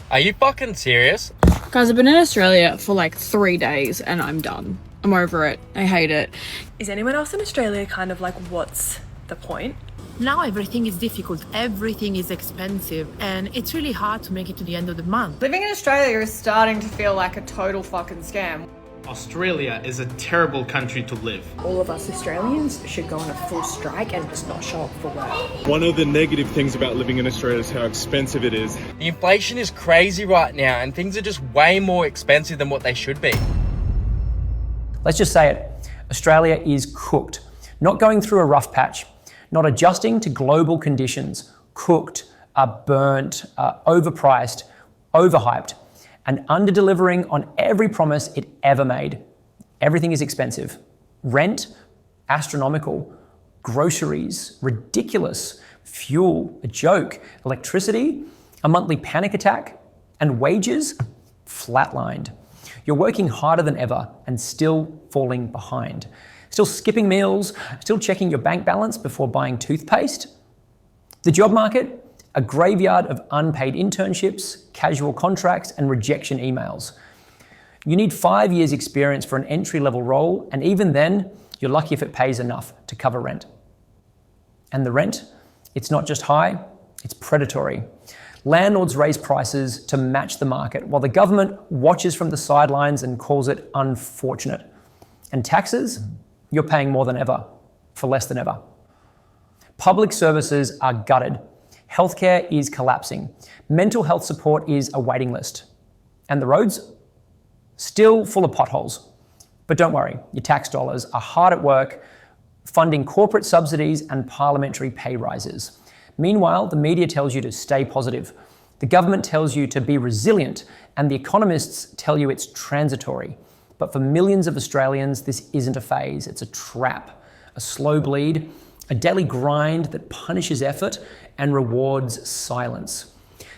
Are you fucking serious? Guys, I've been in Australia for like 3 days and I'm done. I'm over it. I hate it. Is anyone else in Australia kind of like, what's the point? Now everything is difficult, everything is expensive, and it's really hard to make it to the end of the month. Living in Australia is starting to feel like a total fucking scam. Australia is a terrible country to live. All of us Australians should go on a full strike and just not show up for work. One of the negative things about living in Australia is how expensive it is. The inflation is crazy right now and things are just way more expensive than what they should be. Let's just say it. Australia is cooked. Not going through a rough patch. Not adjusting to global conditions. Cooked, burnt, overpriced, overhyped, and under-delivering on every promise it ever made. Everything is expensive. Rent, astronomical. Groceries, ridiculous. Fuel, a joke. Electricity, a monthly panic attack. And wages, flatlined. You're working harder than ever and still falling behind. Still skipping meals, still checking your bank balance before buying toothpaste. The job market, a graveyard of unpaid internships, casual contracts, and rejection emails. You need 5 years experience for an entry-level role, and even then, you're lucky if it pays enough to cover rent. And the rent, it's not just high, it's predatory. Landlords raise prices to match the market, while the government watches from the sidelines and calls it unfortunate. And taxes, you're paying more than ever, for less than ever. Public services are gutted. Healthcare is collapsing. Mental health support is a waiting list. And the roads? Still full of potholes. But don't worry, your tax dollars are hard at work funding corporate subsidies and parliamentary pay rises. Meanwhile, the media tells you to stay positive. The government tells you to be resilient, and the economists tell you it's transitory. But for millions of Australians, this isn't a phase, it's a trap, a slow bleed, a daily grind that punishes effort and rewards silence.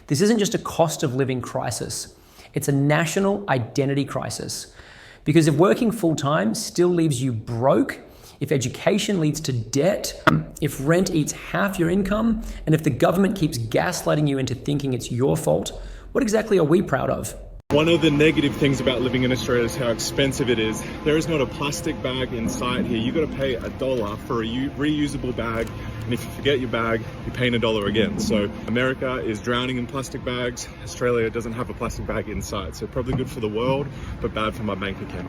This isn't just a cost of living crisis, it's a national identity crisis. Because if working full-time still leaves you broke, if education leads to debt, if rent eats half your income, and if the government keeps gaslighting you into thinking it's your fault, what exactly are we proud of? One of the negative things about living in Australia is how expensive it is. There is not a plastic bag in sight here. You got to pay $1 for a reusable bag, and if you forget your bag, you're paying $1 again. So America is drowning in plastic bags. Australia doesn't have a plastic bag in sight. So probably good for the world, but bad for my bank account.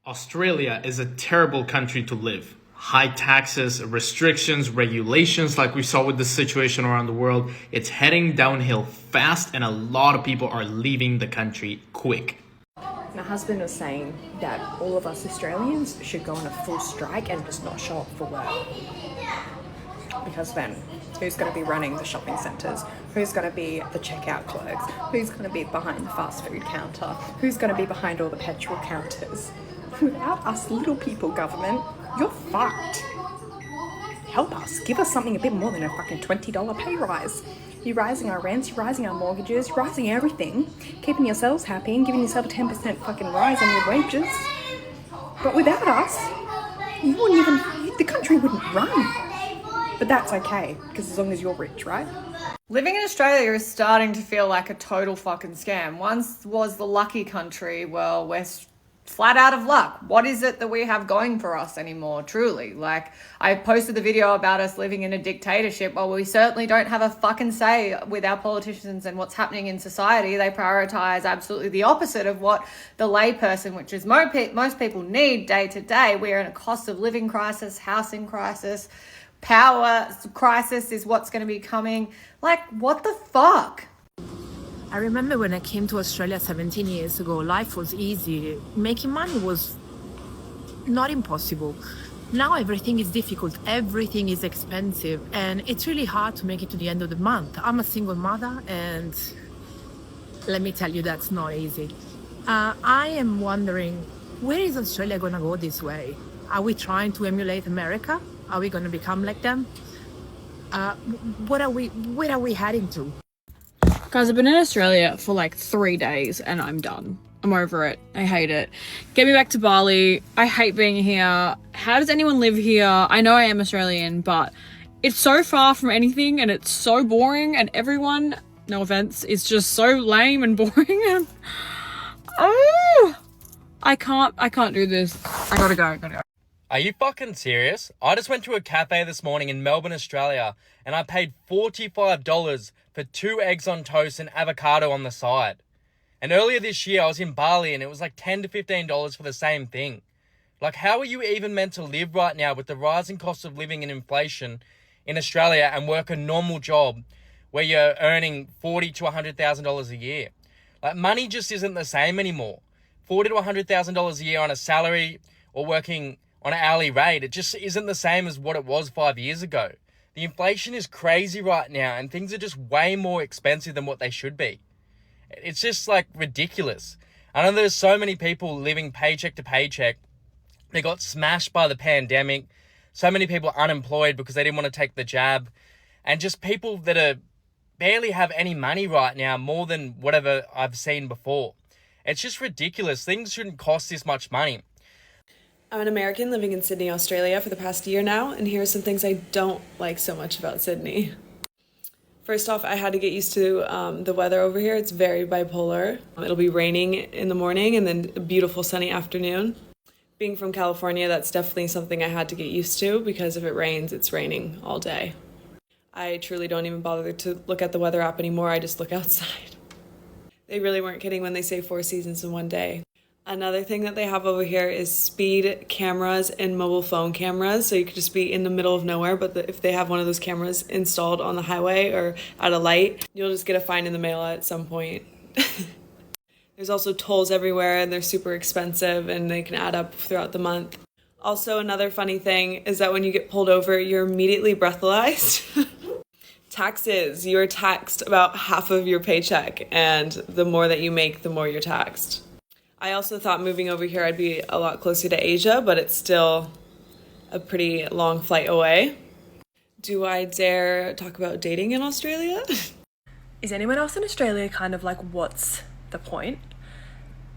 Australia is a terrible country to live. High taxes, restrictions, regulations like we saw with the situation around the world. It's heading downhill fast and a lot of people are leaving the country quick. My husband was saying that all of us Australians should go on a full strike and just not show up for work. Because then, who's going to be running the shopping centres? Who's going to be the checkout clerks? Who's going to be behind the fast food counter? Who's going to be behind all the petrol counters? Without us little people, government, you're fucked. Help us. Give us something a bit more than a fucking $20 pay rise. You're rising our rents, you're rising our mortgages, you're rising everything, keeping yourselves happy and giving yourself a 10% fucking rise on your wages. But without us, the country wouldn't run. But that's okay, because as long as you're rich, right? Living in Australia is starting to feel like a total fucking scam. Once was the lucky country, well, we're flat out of luck. What is it that we have going for us anymore, truly? Like, I posted the video about us living in a dictatorship. Well, we certainly don't have a fucking say with our politicians and what's happening in society. They prioritize absolutely the opposite of what the layperson, which is most people need day to day. We're in a cost of living crisis, housing crisis, power crisis is what's going to be coming. Like, what the fuck? I remember when I came to Australia 17 years ago, life was easy. Making money was not impossible. Now everything is difficult, everything is expensive, and it's really hard to make it to the end of the month. I'm a single mother, and let me tell you, that's not easy. I am wondering, where is Australia going to go this way? Are we trying to emulate America? Are we going to become like them? Where are we heading to? Guys, I've been in Australia for like 3 days and I'm done. I'm over it. I hate it. Get me back to Bali. I hate being here. How does anyone live here? I know I am Australian, but it's so far from anything and it's so boring and everyone no offense, is just so lame and boring. And oh, I can't do this. I gotta go. Are you fucking serious? I just went to a cafe this morning in Melbourne, Australia, and I paid $45 for 2 eggs on toast and avocado on the side. And earlier this year, I was in Bali and it was like $10 to $15 for the same thing. Like, how are you even meant to live right now with the rising cost of living and inflation in Australia and work a normal job where you're earning $40,000 to $100,000 a year? Like, money just isn't the same anymore. $40,000 to $100,000 a year on a salary or working on an hourly rate, it just isn't the same as what it was 5 years ago. The inflation is crazy right now and things are just way more expensive than what they should be. It's just like ridiculous. I know there's so many people living paycheck to paycheck. They got smashed by the pandemic. So many people unemployed because they didn't want to take the jab. And just people that are barely have any money right now, more than whatever I've seen before. It's just ridiculous. Things shouldn't cost this much money. I'm an American living in Sydney, Australia for the past year now, and here are some things I don't like so much about Sydney. First off, I had to get used to the weather over here. It's very bipolar. It'll be raining in the morning and then a beautiful sunny afternoon. Being from California, that's definitely something I had to get used to because if it rains, it's raining all day. I truly don't even bother to look at the weather app anymore. I just look outside. They really weren't kidding when they say 4 seasons in one day. Another thing that they have over here is speed cameras and mobile phone cameras. So you could just be in the middle of nowhere, but if they have one of those cameras installed on the highway or at a light, you'll just get a fine in the mail at some point. There's also tolls everywhere and they're super expensive and they can add up throughout the month. Also, another funny thing is that when you get pulled over, you're immediately breathalyzed. Taxes, you're taxed about half of your paycheck, and the more that you make, the more you're taxed. I also thought moving over here I'd be a lot closer to Asia, but it's still a pretty long flight away. Do I dare talk about dating in Australia? Is anyone else in Australia kind of like, what's the point?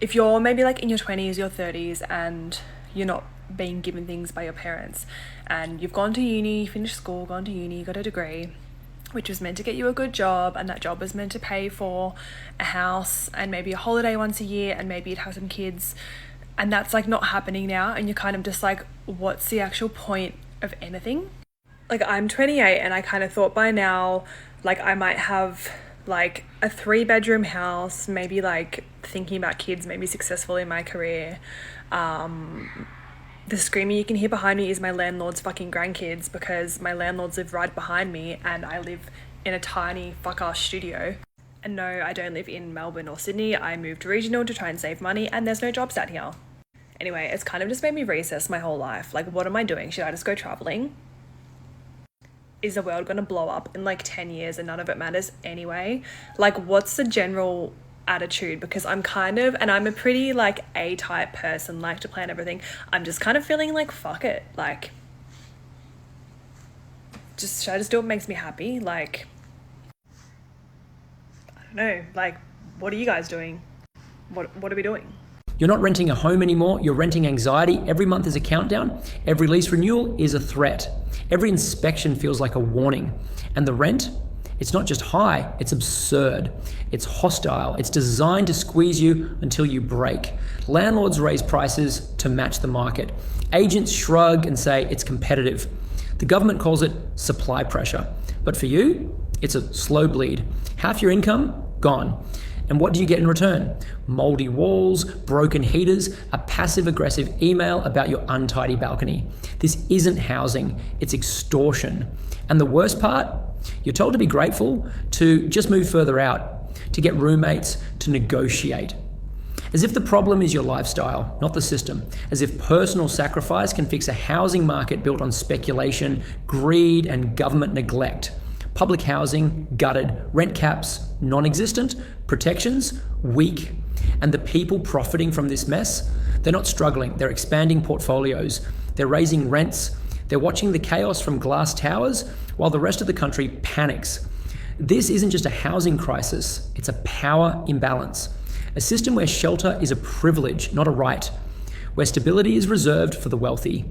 If you're maybe like in your 20s, your 30s, and you're not being given things by your parents, and you've gone to uni, finished school, gone to uni, got a degree, which was meant to get you a good job, and that job was meant to pay for a house and maybe a holiday once a year, and maybe you'd have some kids, and that's like not happening now, and you're kind of just like, what's the actual point of anything? Like, I'm 28 and I kind of thought by now like I might have like a 3-bedroom house, maybe like thinking about kids, maybe successful in my career. The screaming you can hear behind me is my landlord's fucking grandkids, because my landlords live right behind me and I live in a tiny fuck-ass studio. And no, I don't live in Melbourne or Sydney. I moved regional to try and save money, and there's no jobs out here. Anyway, it's kind of just made me reassess my whole life. Like, what am I doing? Should I just go traveling? Is the world gonna blow up in like 10 years and none of it matters anyway? Like, what's the general attitude? Because I'm a pretty like A-type person, like to plan everything. I'm just kind of feeling like, fuck it, like, should I just do what makes me happy? Like, I don't know, like, what are you guys doing? What are we doing? You're not renting a home anymore, you're renting anxiety. Every month is a countdown. Every lease renewal is a threat. Every inspection feels like a warning. And the rent, it's not just high, it's absurd. It's hostile. It's designed to squeeze you until you break. Landlords raise prices to match the market. Agents shrug and say it's competitive. The government calls it supply pressure. But for you, it's a slow bleed. Half your income, gone. And what do you get in return? Moldy walls, broken heaters, a passive-aggressive email about your untidy balcony. This isn't housing, it's extortion. And the worst part? You're told to be grateful, to just move further out, to get roommates, to negotiate. As if the problem is your lifestyle, not the system. As if personal sacrifice can fix a housing market built on speculation, greed, and government neglect. Public housing, gutted. Rent caps, non-existent. Protections, weak. And the people profiting from this mess, they're not struggling. They're expanding portfolios. They're raising rents. They're watching the chaos from glass towers while the rest of the country panics. This isn't just a housing crisis, it's a power imbalance. A system where shelter is a privilege, not a right. Where stability is reserved for the wealthy.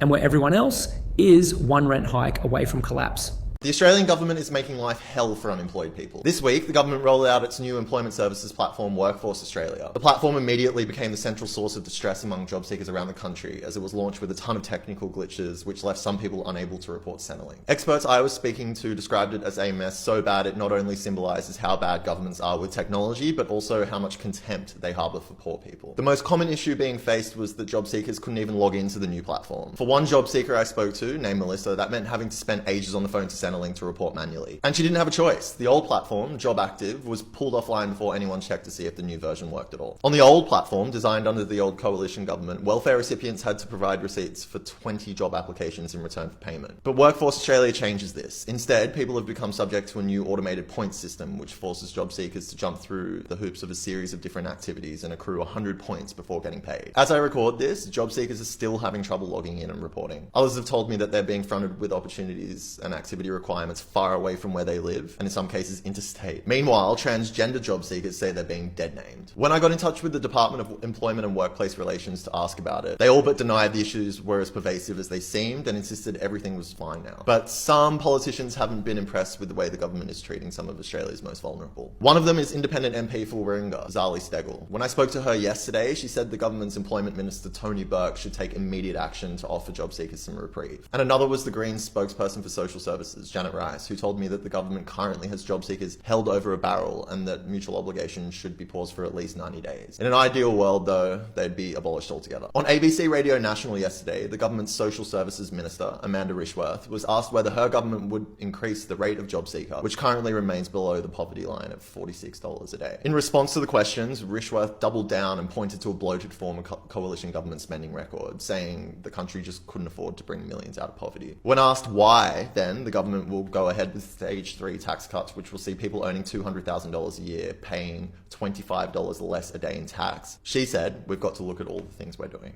And where everyone else is one rent hike away from collapse. The Australian government is making life hell for unemployed people. This week, the government rolled out its new employment services platform, Workforce Australia. The platform immediately became the central source of distress among job seekers around the country, as it was launched with a ton of technical glitches, which left some people unable to report Centrelink. Experts I was speaking to described it as a mess so bad it not only symbolises how bad governments are with technology, but also how much contempt they harbour for poor people. The most common issue being faced was that job seekers couldn't even log into the new platform. For one job seeker I spoke to, named Melissa, that meant having to spend ages on the phone to Centrelink to report manually. And she didn't have a choice. The old platform, Job Active, was pulled offline before anyone checked to see if the new version worked at all. On the old platform, designed under the old coalition government, welfare recipients had to provide receipts for 20 job applications in return for payment. But Workforce Australia changes this. Instead, people have become subject to a new automated points system, which forces job seekers to jump through the hoops of a series of different activities and accrue 100 points before getting paid. As I record this, job seekers are still having trouble logging in and reporting. Others have told me that they're being fronted with opportunities and activity requirements far away from where they live, and in some cases interstate. Meanwhile, transgender job seekers say they're being dead named. When I got in touch with the Department of Employment and Workplace Relations to ask about it, they all but denied the issues were as pervasive as they seemed and insisted everything was fine now. But some politicians haven't been impressed with the way the government is treating some of Australia's most vulnerable. One of them is independent MP for Warringah, Zali Steggall. When I spoke to her yesterday, she said the government's employment minister Tony Burke should take immediate action to offer job seekers some reprieve. And another was the Greens spokesperson for social services, Janet Rice, who told me that the government currently has job seekers held over a barrel and that mutual obligations should be paused for at least 90 days. In an ideal world, though, they'd be abolished altogether. On ABC Radio National yesterday, the government's social services minister, Amanda Rishworth, was asked whether her government would increase the rate of job seeker, which currently remains below the poverty line of $46 a day. In response to the questions, Rishworth doubled down and pointed to a bloated former coalition government spending record, saying the country just couldn't afford to bring millions out of poverty. When asked why, then, the government will go ahead with stage 3 tax cuts, which will see people earning $200,000 a year paying $25 less a day in tax, she said, we've got to look at all the things we're doing.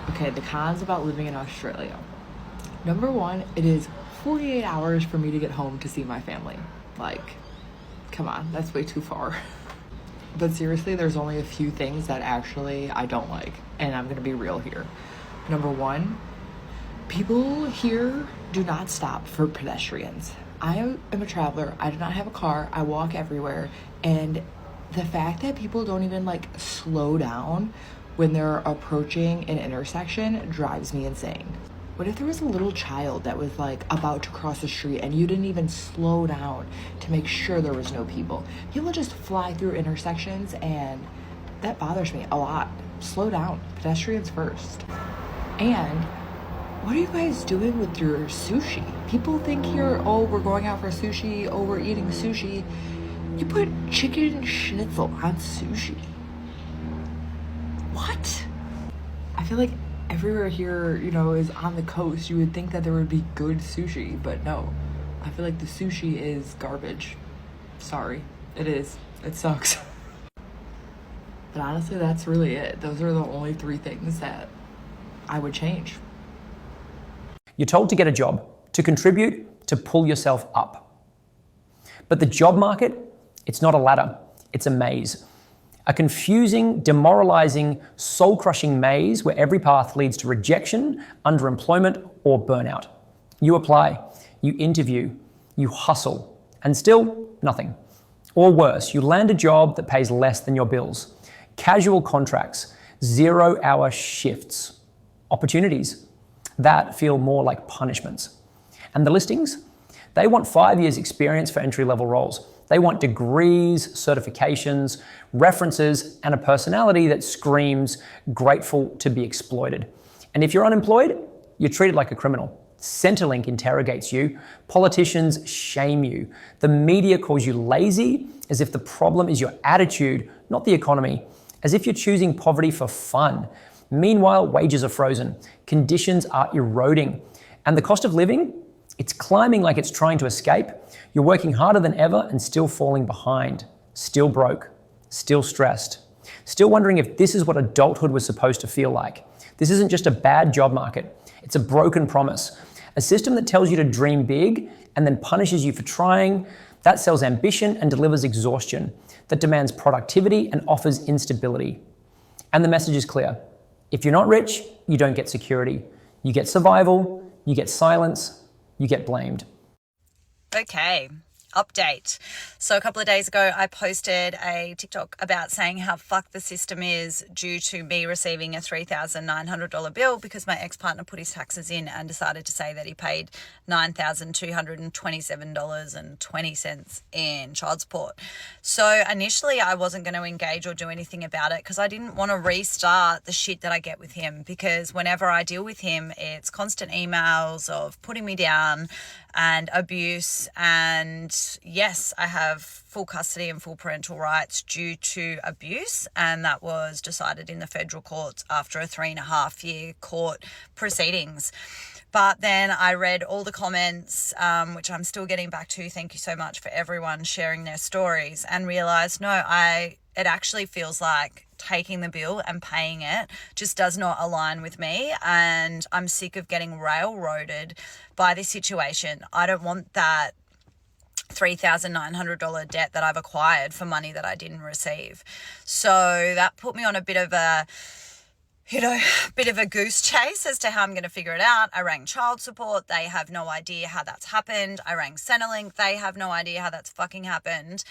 Okay, the cons about living in Australia. Number one, it is 48 hours for me to get home to see my family. Like, come on, that's way too far. But seriously, there's only a few things that actually I don't like, and I'm gonna be real here. Number one, people here do not stop for pedestrians. I am a traveler, I do not have a car, I walk everywhere, and the fact that people don't even like slow down when they're approaching an intersection drives me insane. What if there was a little child that was like about to cross the street and you didn't even slow down to make sure there was no people? People just fly through intersections and that bothers me a lot. Slow down, pedestrians first. And what are you guys doing with your sushi? People think here, oh, we're going out for sushi, oh, we're eating sushi. You put chicken schnitzel on sushi. What? I feel like everywhere here, you know, is on the coast. You would think that there would be good sushi, but no. I feel like the sushi is garbage. Sorry, it is. It sucks. But honestly, that's really it. Those are the only 3 things that I would change. You're told to get a job, to contribute, to pull yourself up. But the job market, it's not a ladder, it's a maze. A confusing, demoralizing, soul-crushing maze where every path leads to rejection, underemployment, or burnout. You apply, you interview, you hustle, and still nothing. Or worse, you land a job that pays less than your bills. Casual contracts, 0-hour shifts, opportunities that feel more like punishments. And the listings? They want 5 years experience for entry-level roles. They want degrees, certifications, references, and a personality that screams grateful to be exploited. And if you're unemployed, you're treated like a criminal. Centrelink interrogates you. Politicians shame you. The media calls you lazy, as if the problem is your attitude, not the economy. As if you're choosing poverty for fun. Meanwhile, wages are frozen. Conditions are eroding. And the cost of living? It's climbing like it's trying to escape. You're working harder than ever and still falling behind. Still broke. Still stressed. Still wondering if this is what adulthood was supposed to feel like. This isn't just a bad job market. It's a broken promise. A system that tells you to dream big and then punishes you for trying. That sells ambition and delivers exhaustion. That demands productivity and offers instability. And the message is clear. If you're not rich, you don't get security. You get survival, you get silence, you get blamed. Okay, update. So a couple of days ago, I posted a TikTok about saying how fucked the system is due to me receiving a $3,900 bill because my ex-partner put his taxes in and decided to say that he paid $9,227.20 in child support. So initially I wasn't going to engage or do anything about it because I didn't want to restart the shit that I get with him, because whenever I deal with him, it's constant emails of putting me down and abuse. And yes, I have full custody and full parental rights due to abuse, and that was decided in the federal courts after a 3.5-year court proceedings. But then I read all the comments, which I'm still getting back to. Thank you so much for everyone sharing their stories, and realised, no, it actually feels like taking the bill and paying it just does not align with me, and I'm sick of getting railroaded by this situation. I don't want that $3,900 debt that I've acquired for money that I didn't receive. So that put me on a bit of a goose chase as to how I'm going to figure it out. I rang child support. They have no idea how that's happened. I rang Centrelink. They have no idea how that's fucking happened.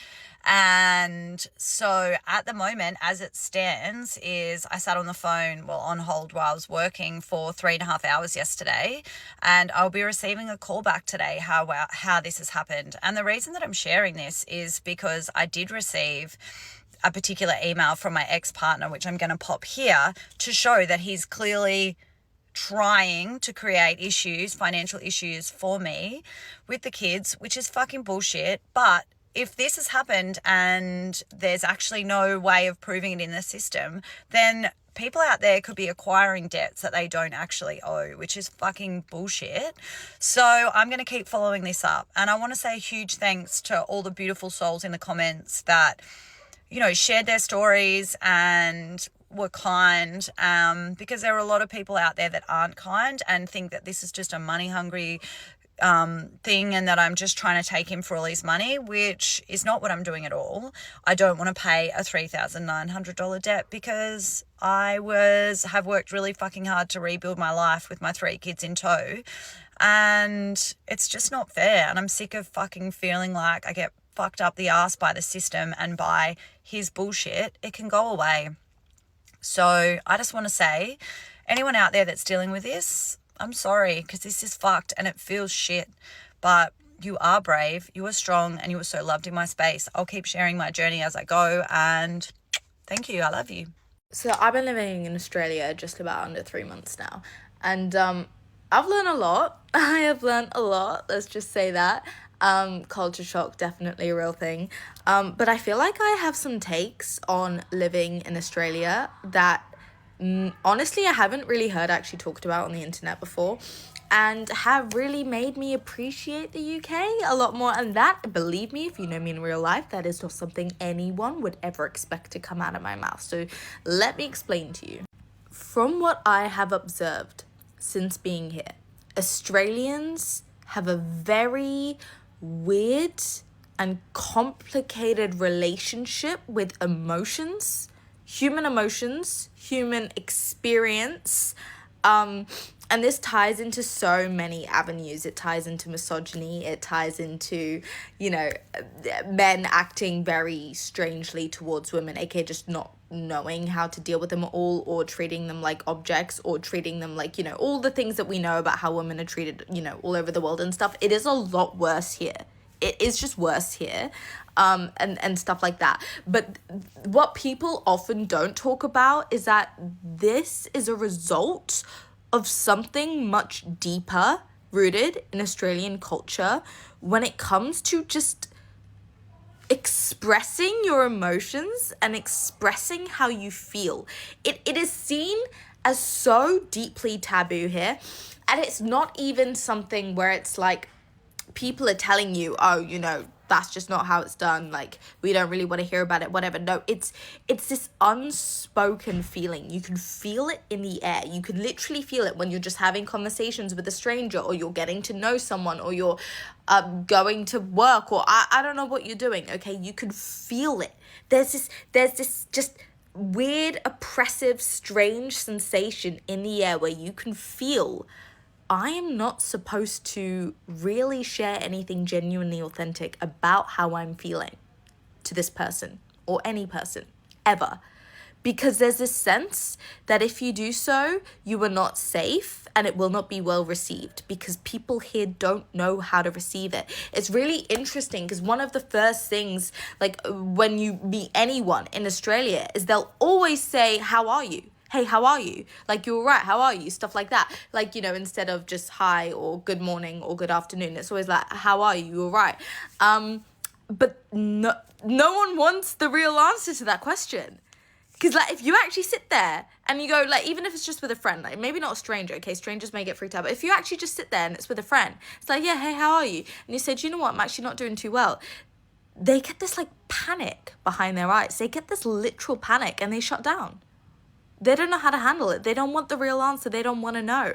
And so at the moment, as it stands, is I sat on the phone, on hold while I was working for 3.5 hours yesterday, and I'll be receiving a call back today how this has happened. And the reason that I'm sharing this is because I did receive a particular email from my ex-partner, which I'm going to pop here, to show that he's clearly trying to create issues, financial issues for me with the kids, which is fucking bullshit. But if this has happened and there's actually no way of proving it in the system, then people out there could be acquiring debts that they don't actually owe, which is fucking bullshit. So I'm going to keep following this up. And I want to say a huge thanks to all the beautiful souls in the comments that, shared their stories and were kind, because there are a lot of people out there that aren't kind and think that this is just a money hungry thing and that I'm just trying to take him for all his money, which is not what I'm doing at all. I don't want to pay a $3,900 debt because I have worked really fucking hard to rebuild my life with my 3 kids in tow, and it's just not fair. And I'm sick of fucking feeling like I get fucked up the ass by the system and by his bullshit. It can go away. So I just want to say, anyone out there that's dealing with this, I'm sorry, because this is fucked and it feels shit. But you are brave, you are strong, and you are so loved in my space. I'll keep sharing my journey as I go, and thank you. I love you. So I've been living in Australia just about under 3 months now, and I've learned a lot. I have learned a lot, let's just say that. Culture shock, definitely a real thing. But I feel like I have some takes on living in Australia that honestly I haven't really heard actually talked about on the internet before, and have really made me appreciate the UK a lot more. And that, believe me, if you know me in real life, that is not something anyone would ever expect to come out of my mouth. So let me explain to you. From what I have observed since being here, Australians have a very weird and complicated relationship with emotions, human experience, and this ties into so many avenues. It ties into misogyny, it ties into, men acting very strangely towards women, aka just not knowing how to deal with them all, or treating them like objects, or treating them like, all the things that we know about how women are treated, all over the world and stuff. It is a lot worse here. It is just worse here, and stuff like that. But what people often don't talk about is that this is a result of something much deeper rooted in Australian culture when it comes to just expressing your emotions and expressing how you feel. It is seen as so deeply taboo here, and it's not even something where it's like people are telling you, oh, that's just not how it's done, like, we don't really want to hear about it, whatever. No, it's this unspoken feeling. You can feel it in the air. You can literally feel it when you're just having conversations with a stranger, or you're getting to know someone, or you're going to work, or I don't know what you're doing, okay? You can feel it. There's this just weird, oppressive, strange sensation in the air where you can feel I am not supposed to really share anything genuinely authentic about how I'm feeling to this person or any person ever. Because there's this sense that if you do so, you are not safe and it will not be well received because people here don't know how to receive it. It's really interesting because one of the first things, like when you meet anyone in Australia, is they'll always say, how are you? Hey, how are you? Like, you're right, how are you? Stuff like that. Like, you know, instead of just hi or good morning or good afternoon, it's always like, how are you? You're right. But no one wants the real answer to that question. Because, like, if you actually sit there and you go, like, even if it's just with a friend, like, maybe not a stranger, okay, strangers may get freaked out, but if you actually just sit there and it's with a friend, it's like, yeah, hey, how are you? And you say, do you know what, I'm actually not doing too well. They get this, like, panic behind their eyes. They get this literal panic and they shut down. They don't know how to handle it. They don't want the real answer. They don't want to know.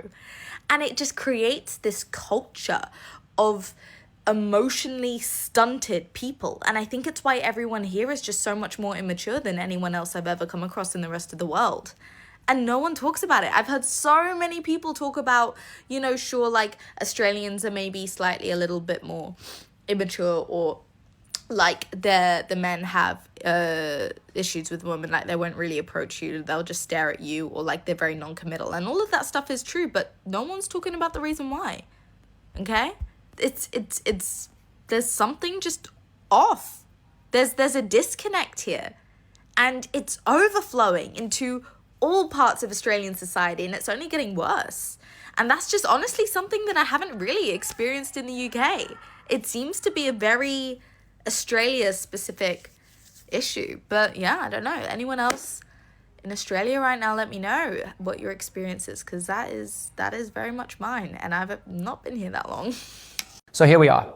And it just creates this culture of emotionally stunted people. And I think it's why everyone here is just so much more immature than anyone else I've ever come across in the rest of the world. And no one talks about it. I've heard so many people talk about, you know, sure, like Australians are maybe slightly a little bit more immature, or like the men have issues with women, like they won't really approach you, they'll just stare at you, or like they're very non-committal, and all of that stuff is true, but no one's talking about the reason why. Okay? It's there's something just off. There's a disconnect here, and it's overflowing into all parts of Australian society, and it's only getting worse. And that's just honestly something that I haven't really experienced in the UK. It seems to be a very Australia-specific issue. But yeah, I don't know. Anyone else in Australia right now, let me know what your experience is, because that is very much mine, and I've not been here that long. So here we are,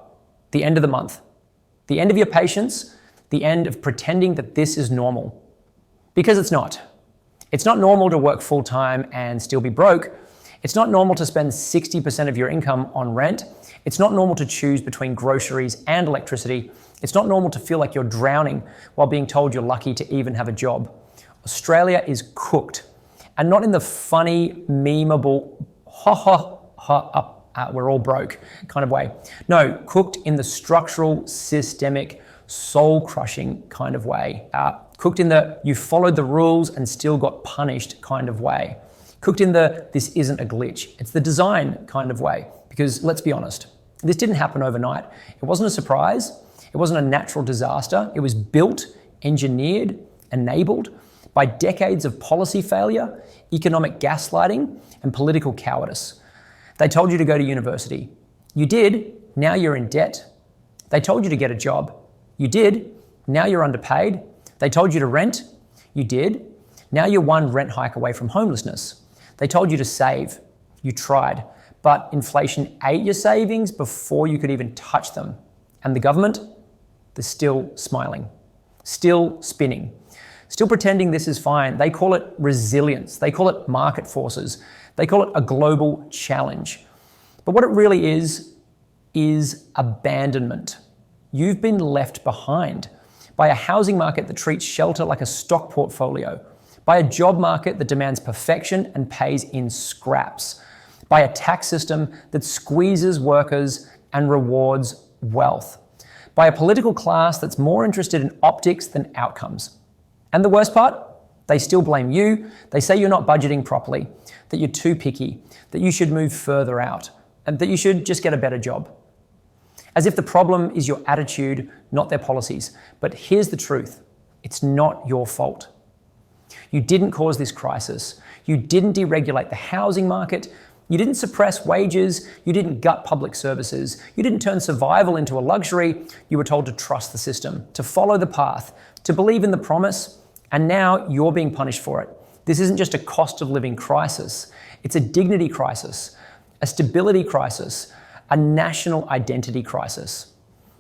the end of the month, the end of your patience, the end of pretending that this is normal. Because it's not. It's not normal to work full-time and still be broke. It's not normal to spend 60% of your income on rent. It's not normal to choose between groceries and electricity. It's not normal to feel like you're drowning while being told you're lucky to even have a job. Australia is cooked, and not in the funny, memeable, we're all broke kind of way. No, cooked in the structural, systemic, soul-crushing kind of way. Cooked in the you followed the rules and still got punished kind of way. Cooked in the this isn't a glitch, it's the design kind of way. Because let's be honest, this didn't happen overnight. It wasn't a surprise. It wasn't a natural disaster. It was built, engineered, enabled by decades of policy failure, economic gaslighting, and political cowardice. They told you to go to university. You did, now you're in debt. They told you to get a job. You did, now you're underpaid. They told you to rent. You did, now you're one rent hike away from homelessness. They told you to save. You tried, but inflation ate your savings before you could even touch them. And the government, they're still smiling, still spinning, still pretending this is fine. They call it resilience. They call it market forces. They call it a global challenge. But what it really is abandonment. You've been left behind by a housing market that treats shelter like a stock portfolio, by a job market that demands perfection and pays in scraps, by a tax system that squeezes workers and rewards wealth, by a political class that's more interested in optics than outcomes. And the worst part? They still blame you. They say you're not budgeting properly, that you're too picky, that you should move further out, and that you should just get a better job. As if the problem is your attitude, not their policies. But here's the truth. It's not your fault. You didn't cause this crisis. You didn't deregulate the housing market. You didn't suppress wages. You didn't gut public services. You didn't turn survival into a luxury. You were told to trust the system, to follow the path, to believe in the promise, and now you're being punished for it. This isn't just a cost of living crisis. It's a dignity crisis, a stability crisis, a national identity crisis.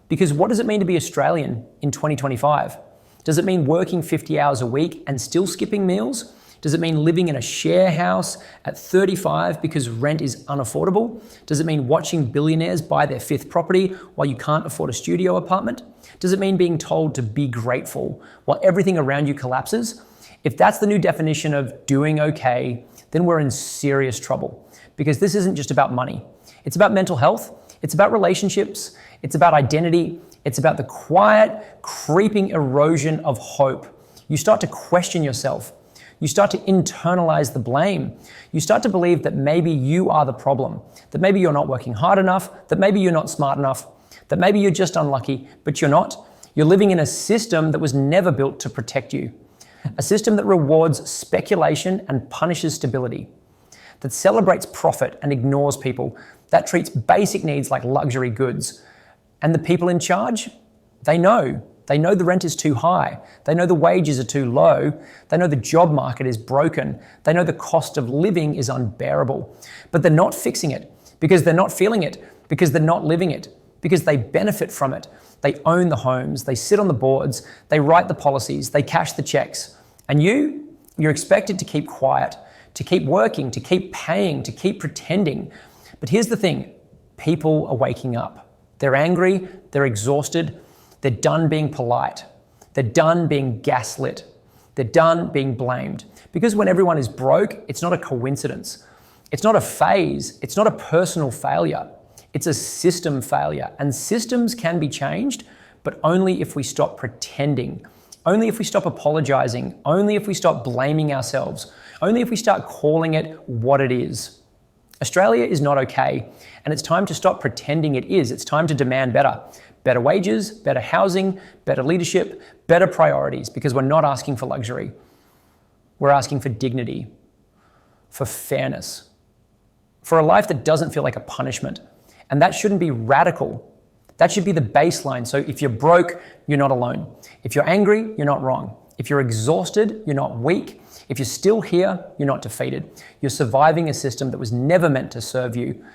Because what does it mean to be Australian in 2025? Does it mean working 50 hours a week and still skipping meals? Does it mean living in a share house at 35 because rent is unaffordable? Does it mean watching billionaires buy their fifth property while you can't afford a studio apartment? Does it mean being told to be grateful while everything around you collapses? If that's the new definition of doing okay, then we're in serious trouble. because this isn't just about money. It's about mental health. It's about relationships. It's about identity. It's about the quiet, creeping erosion of hope. You start to question yourself. You start to internalize the blame. You start to believe that maybe you are the problem, that maybe you're not working hard enough, that maybe you're not smart enough, that maybe you're just unlucky, but you're not. You're living in a system that was never built to protect you. A system that rewards speculation and punishes stability, that celebrates profit and ignores people, that treats basic needs like luxury goods. And the people in charge, they know the rent is too high. They know the wages are too low. They know the job market is broken. They know the cost of living is unbearable. But they're not fixing it because they're not feeling it, because they're not living it, because they benefit from it. They own the homes, they sit on the boards, they write the policies, they cash the checks. And you're expected to keep quiet, to keep working, to keep paying, to keep pretending. But here's the thing, people are waking up. They're angry, they're exhausted, they're done being polite. They're done being gaslit. They're done being blamed. Because when everyone is broke, it's not a coincidence. It's not a phase. It's not a personal failure. It's a system failure. And systems can be changed, but only if we stop pretending. Only if we stop apologizing. Only if we stop blaming ourselves. Only if we start calling it what it is. Australia is not okay, and it's time to stop pretending it is. It's time to demand better. Better wages, better housing, better leadership, better priorities, because we're not asking for luxury. We're asking for dignity, for fairness, for a life that doesn't feel like a punishment. And that shouldn't be radical. That should be the baseline. So if you're broke, you're not alone. If you're angry, you're not wrong. If you're exhausted, you're not weak. If you're still here, you're not defeated. You're surviving a system that was never meant to serve you.